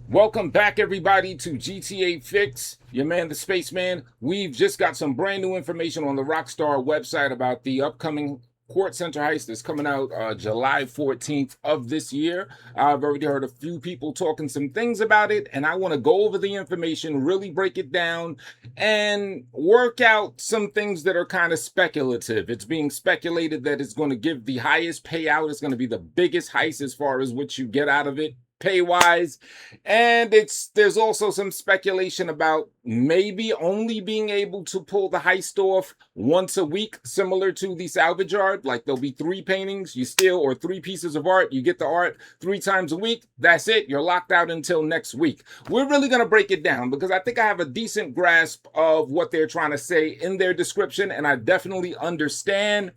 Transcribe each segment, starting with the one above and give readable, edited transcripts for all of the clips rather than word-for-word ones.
Welcome back, everybody, to GTA Fix. Your man, the Spaceman. We've just got some brand new information on the Rockstar website about the upcoming Kortz Center Heist that's coming out July 14th of this year. I've already heard a few people talking some things about it, and I want to go over the information, really break it down, and work out some things that are kind of speculative. It's being speculated that it's going to give the highest payout. It's going to be the biggest heist as far as what you get out of it pay wise, and there's also some speculation about maybe only being able to pull the heist off once a week, similar to the salvage yard. Like there'll be three paintings you steal, or three pieces of art, you get the art three times a week, that's it, you're locked out until next week. We're really going to break it down because I think I have a decent grasp of what they're trying to say in their description, and I definitely understand,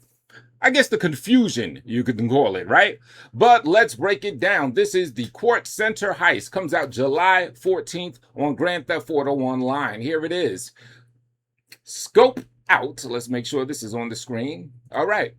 I guess, the confusion, you could call it, right? But let's break it down. This is the Kortz Center Heist. Comes out July 14th on Grand Theft Auto Online. Here it is. Scope out. Let's make sure this is on the screen. All right.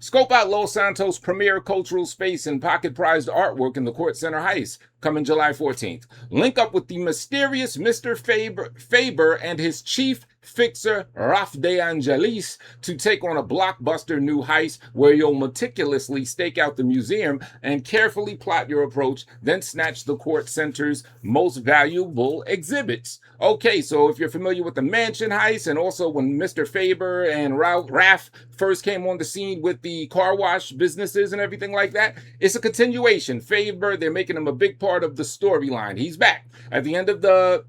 Scope out Los Santos' premier cultural space and pocket-prized artwork in the Kortz Center Heist, coming July 14th. Link up with the mysterious Mr. Faber and his chief fixer, Raf De Angelis, to take on a blockbuster new heist where you'll meticulously stake out the museum and carefully plot your approach, then snatch the Kortz Center's most valuable exhibits. Okay, so if you're familiar with the mansion heist, and also when Mr. Faber and Raf first came on the scene with the car wash businesses and everything like that, it's a continuation. Faber, they're making him a big part of the storyline. He's back at the end of the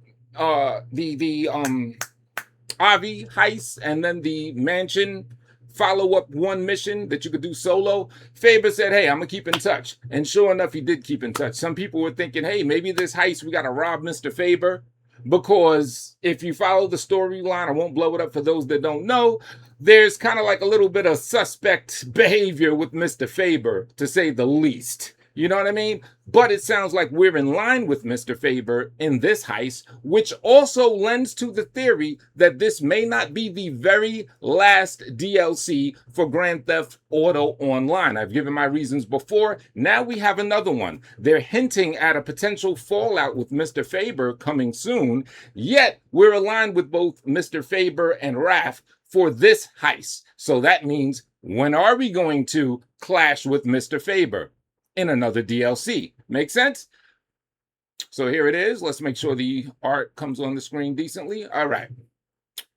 Avi heist, and then the mansion follow-up one mission that you could do solo. Faber said, hey, I'm gonna keep in touch, and sure enough, he did keep in touch. Some people were thinking, hey, maybe this heist we gotta rob Mr. Faber, because if you follow the storyline, I won't blow it up for those that don't know, there's kind of like a little bit of suspect behavior with Mr. Faber, to say the least. You know what I mean? But it sounds like we're in line with Mr. Faber in this heist, which also lends to the theory that this may not be the very last DLC for Grand Theft Auto Online. I've given my reasons before. Now we have another one. They're hinting at a potential fallout with Mr. Faber coming soon, yet we're aligned with both Mr. Faber and Raph for this heist. So that means, when are we going to clash with Mr. Faber? In another DLC. Make sense? So here it is. Let's make sure the art comes on the screen decently. All right.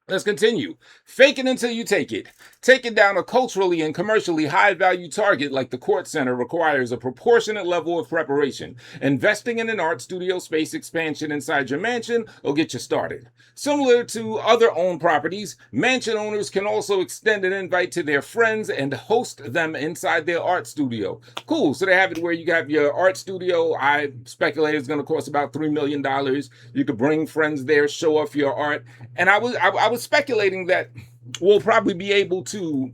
Let's continue. Fake it until you take it. Taking down a culturally and commercially high-value target like the Kortz Center requires a proportionate level of preparation. Investing in an art studio space expansion inside your mansion will get you started. Similar to other owned properties, mansion owners can also extend an invite to their friends and host them inside their art studio. Cool. So they have it where you have your art studio. I speculate it's going to cost about $3 million. You could bring friends there, show off your art. And I was speculating that we'll probably be able to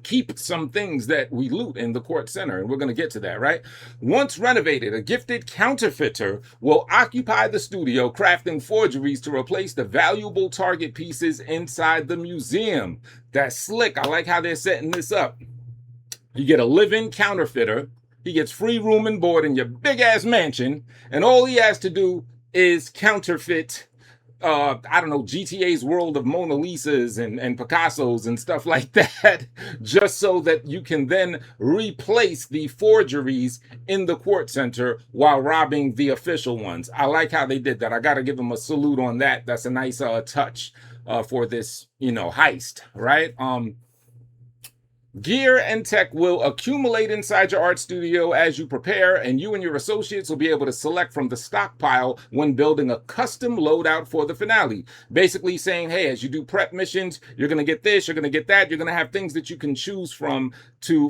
keep some things that we loot in the Kortz Center, and we're going to get to that, right? Once renovated, a gifted counterfeiter will occupy the studio, crafting forgeries to replace the valuable target pieces inside the museum. That's slick. I like how they're setting this up. You get a live-in counterfeiter. He gets free room and board in your big-ass mansion, and all he has to do is counterfeit I don't know, GTA's world of Mona Lisas and Picassos and stuff like that, just so that you can then replace the forgeries in the Kortz Center while robbing the official ones. I like how they did that. I got to give them a salute on that. That's a nice touch for this, heist, right? Gear and tech will accumulate inside your art studio as you prepare, and you and your associates will be able to select from the stockpile when building a custom loadout for the finale. Basically saying, hey, as you do prep missions, you're going to get this, you're going to get that, you're going to have things that you can choose from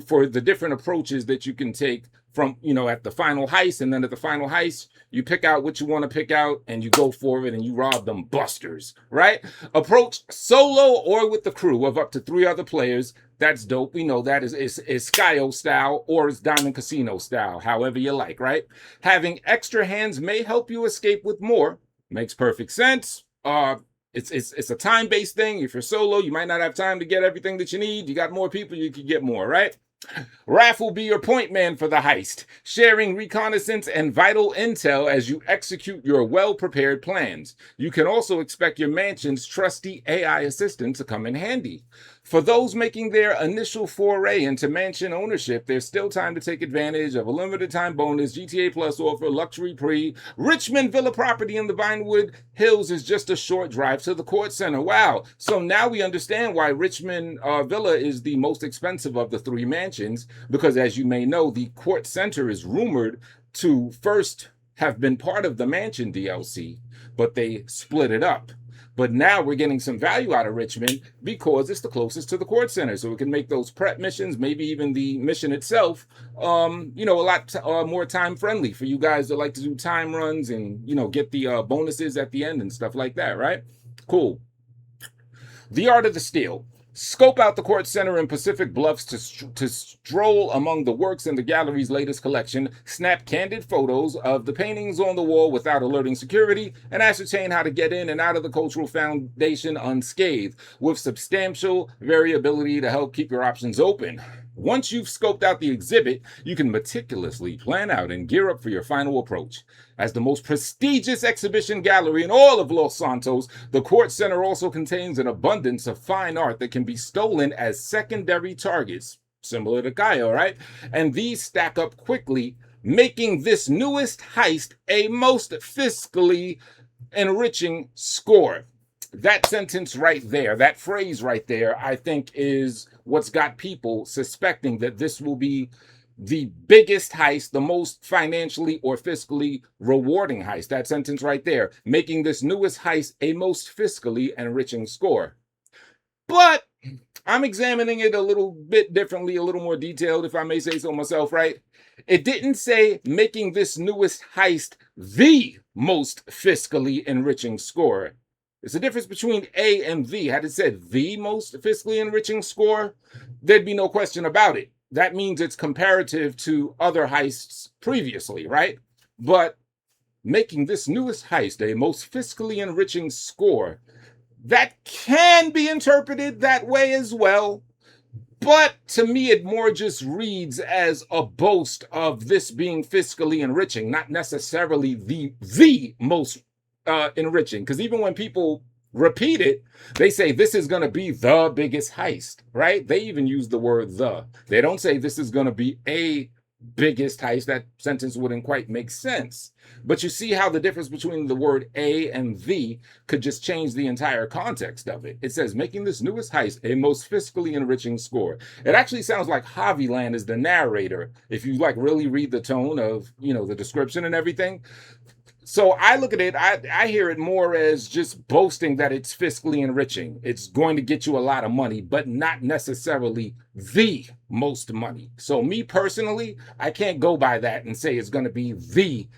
for the different approaches that you can take from, at the final heist. And then at the final heist, you pick out what you want to pick out and you go for it and you rob them busters, right? Approach solo or with the crew of up to 3 other players. That's dope. We know that is Skyo style or it's Diamond Casino style, however you like, right? Having extra hands may help you escape with more. Makes perfect sense. It's a time-based thing. If you're solo, you might not have time to get everything that you need. You got more people, you can get more, right? Raph will be your point man for the heist, sharing reconnaissance and vital intel as you execute your well-prepared plans. You can also expect your mansion's trusty AI assistant to come in handy. For those making their initial foray into mansion ownership, there's still time to take advantage of a limited time bonus, GTA Plus offer, luxury pre. Richmond Villa property in the Vinewood Hills is just a short drive to the Kortz Center. Wow. So now we understand why Richmond Villa is the most expensive of the three mansions, because as you may know, the Kortz Center is rumored to first have been part of the mansion DLC, but they split it up. But now we're getting some value out of Richmond because it's the closest to the Kortz Center. So we can make those prep missions, maybe even the mission itself, a lot more time friendly for you guys that like to do time runs and, get the bonuses at the end and stuff like that, right? Cool. The Art of the Steal. Scope out the Kortz Center in Pacific Bluffs to stroll among the works in the gallery's latest collection, snap candid photos of the paintings on the wall without alerting security, and ascertain how to get in and out of the Cultural Foundation unscathed, with substantial variability to help keep your options open. Once you've scoped out the exhibit, you can meticulously plan out and gear up for your final approach. As the most prestigious exhibition gallery in all of Los Santos, the Kortz Center also contains an abundance of fine art that can be stolen as secondary targets, similar to Kyle, right? And these stack up quickly, making this newest heist a most fiscally enriching score. That sentence right there, that phrase right there, I think is what's got people suspecting that this will be the biggest heist, the most financially or fiscally rewarding heist. That sentence right there, making this newest heist a most fiscally enriching score. But I'm examining it a little bit differently, a little more detailed, if I may say so myself, right? It didn't say making this newest heist the most fiscally enriching score. There's a difference between A and the. Had it said the most fiscally enriching score, there'd be no question about it. That means it's comparative to other heists previously, right? But making this newest heist a most fiscally enriching score, that can be interpreted that way as well. But to me, it more just reads as a boast of this being fiscally enriching, not necessarily the most enriching. Because even when people repeat it, they say this is going to be the biggest heist, right? They even use the word the. They don't say this is going to be a biggest heist. That sentence wouldn't quite make sense. But you see how the difference between the word a and the could just change the entire context of it. It says making this newest heist a most fiscally enriching score. It actually sounds like Javiland is the narrator if you really read the tone of the description and everything. So I look at it, I hear it more as just boasting that it's fiscally enriching. It's going to get you a lot of money, but not necessarily the most money. So me personally, I can't go by that and say it's going to be the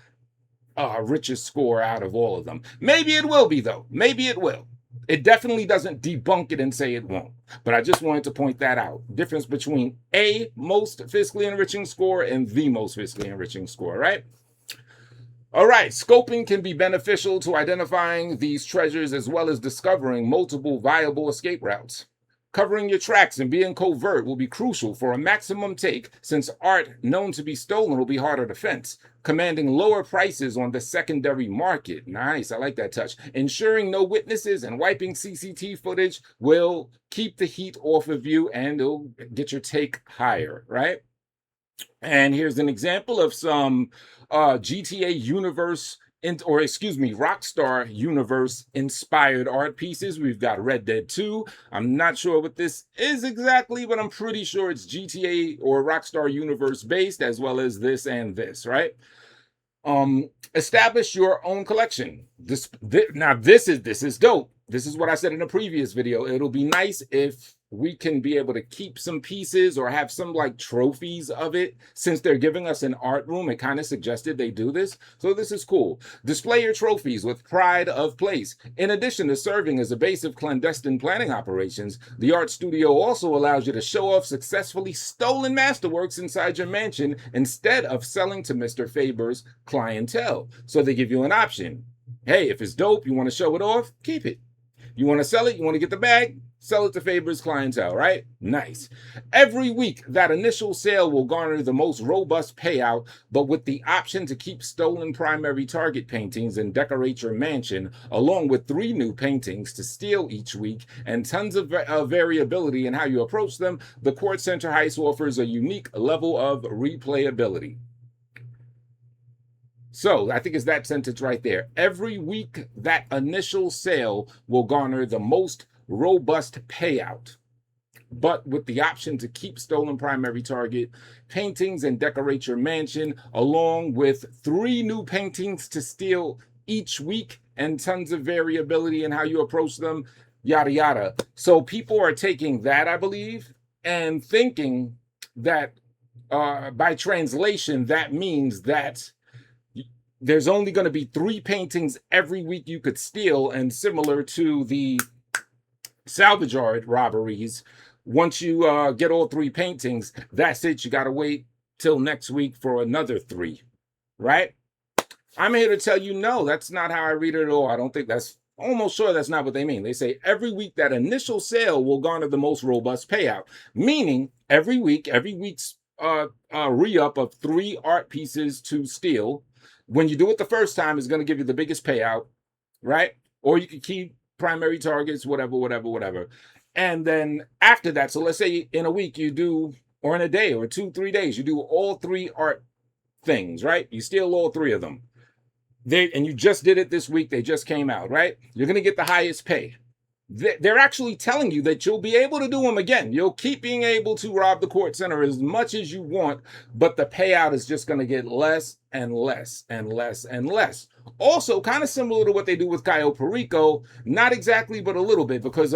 richest score out of all of them. Maybe it will be, though. Maybe it will. It definitely doesn't debunk it and say it won't. But I just wanted to point that out. Difference between a most fiscally enriching score and the most fiscally enriching score, right? All right, scoping can be beneficial to identifying these treasures as well as discovering multiple viable escape routes. Covering your tracks and being covert will be crucial for a maximum take, since art known to be stolen will be harder to fence, commanding lower prices on the secondary market. Nice, I like that touch. Ensuring no witnesses and wiping CCTV footage will keep the heat off of you and it'll get your take higher, right? And here's an example of some GTA universe, Rockstar universe inspired art pieces. We've got Red Dead 2. I'm not sure what this is exactly, but I'm pretty sure it's GTA or Rockstar universe based, as well as this and this, right? Establish your own collection. This is dope. This is what I said in a previous video. It'll be nice if we can be able to keep some pieces or have some trophies of it. Since they're giving us an art room, it kind of suggested they do this. So this is cool. Display your trophies with pride of place. In addition to serving as a base of clandestine planning operations, the art studio also allows you to show off successfully stolen masterworks inside your mansion instead of selling to Mr. Faber's clientele. So they give you an option. Hey, if it's dope, you want to show it off, keep it. You want to sell it, you want to get the bag, Sell it to Faber's clientele, right? Nice. Every week, that initial sale will garner the most robust payout, but with the option to keep stolen primary target paintings and decorate your mansion, along with 3 new paintings to steal each week and tons of variability in how you approach them, the Kortz Center Heist offers a unique level of replayability. So I think it's that sentence right there. Every week, that initial sale will garner the most robust payout, but with the option to keep stolen primary target paintings and decorate your mansion, along with 3 new paintings to steal each week and tons of variability in how you approach them, yada yada. So people are taking that, I believe, and thinking that by translation, that means that there's only going to be 3 paintings every week you could steal, and similar to the salvage yard robberies, once you get all 3 paintings, that's it. You got to wait till next week for another 3, right? I'm here to tell you, no, that's not how I read it at all. I don't think that's, almost sure that's not what they mean. They say every week that initial sale will garner the most robust payout, meaning every week's re-up of 3 art pieces to steal. When you do it the first time, it's going to give you the biggest payout, right? Or you can keep primary targets, whatever. And then after that, so let's say in a week you do, or in a day or 2-3 days, you do all 3 art things, right? You steal all 3 of them. And you just did it this week. They just came out, right? You're going to get the highest pay. They're actually telling you that you'll be able to do them again. You'll keep being able to rob the Kortz Center as much as you want, but the payout is just going to get less and less and less and less. Also, kind of similar to what they do with Cayo Perico, not exactly, but a little bit, because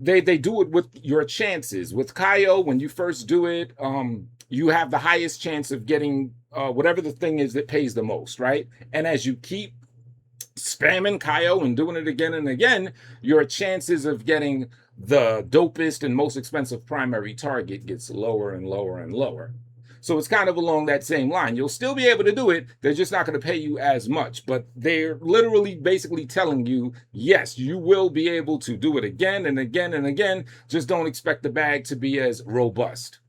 they do it with your chances. With Cayo, when you first do it, you have the highest chance of getting whatever the thing is that pays the most, right? And as you keep spamming Cayo and doing it again and again, your chances of getting the dopest and most expensive primary target gets lower and lower and lower. So it's kind of along that same line. You'll still be able to do it. They're just not going to pay you as much. But they're literally basically telling you, yes, you will be able to do it again and again and again. Just don't expect the bag to be as robust.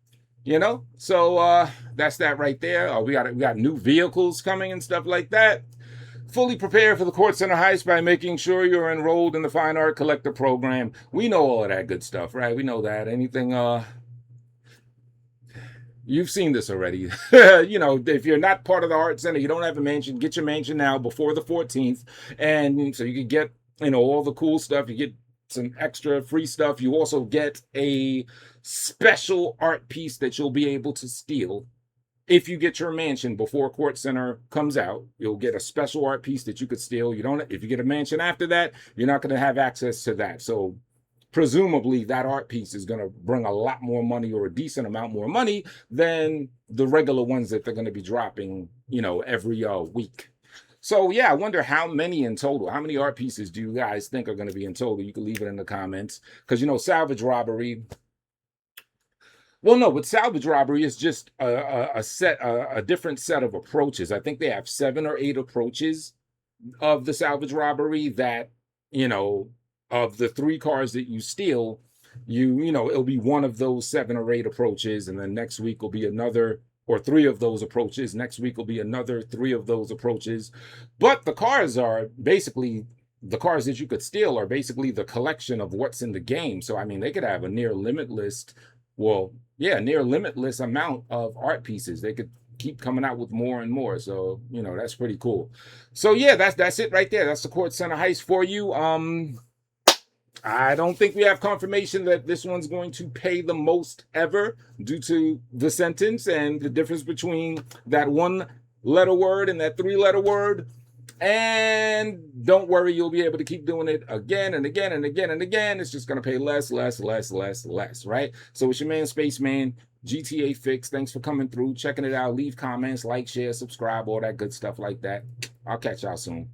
You know? So that's that right there. We got new vehicles coming and stuff like that. Fully prepare for the Kortz Center Heist by making sure you're enrolled in the Fine Art Collector program. We know all of that good stuff, right? We know that. Anything, you've seen this already. You know, if you're not part of the Art Center, you don't have a mansion, get your mansion now before the 14th. And so you can get, you know, all the cool stuff. You get some extra free stuff. You also get a special art piece that you'll be able to steal. If you get your mansion before Kortz Center comes out, you'll get a special art piece that you could steal. If you get a mansion after that, you're not going to have access to that. So presumably that art piece is going to bring a lot more money, or a decent amount more money, than the regular ones that they're going to be dropping, you know, every week. So yeah, I wonder how many in total. How many art pieces do you guys think are going to be in total? You can leave it in the comments, because, you know, salvage robbery. Well, no, with salvage robbery, it's just a different set of approaches. I think they have 7 or 8 approaches of the salvage robbery that, you know, of the 3 cars that you steal, you know, it'll be one of those 7 or 8 approaches, and then next week will be another, or 3 of those approaches. Next week will be another 3 of those approaches. But the cars are basically, the cars that you could steal are basically the collection of what's in the game. So, I mean, they could have a near limitless amount of art pieces. They could keep coming out with more and more. So, you know, that's pretty cool. So yeah, that's it right there. That's the Kortz Center Heist for you. I don't think we have confirmation that this one's going to pay the most ever, due to the sentence and the difference between that 1-letter word and that 3-letter word. And don't worry, you'll be able to keep doing it again and again and again and again. It's just going to pay less, right? So it's your man, Spaceman, GTA Fix. Thanks for coming through, checking it out. Leave comments, like, share, subscribe, all that good stuff like that. I'll catch y'all soon.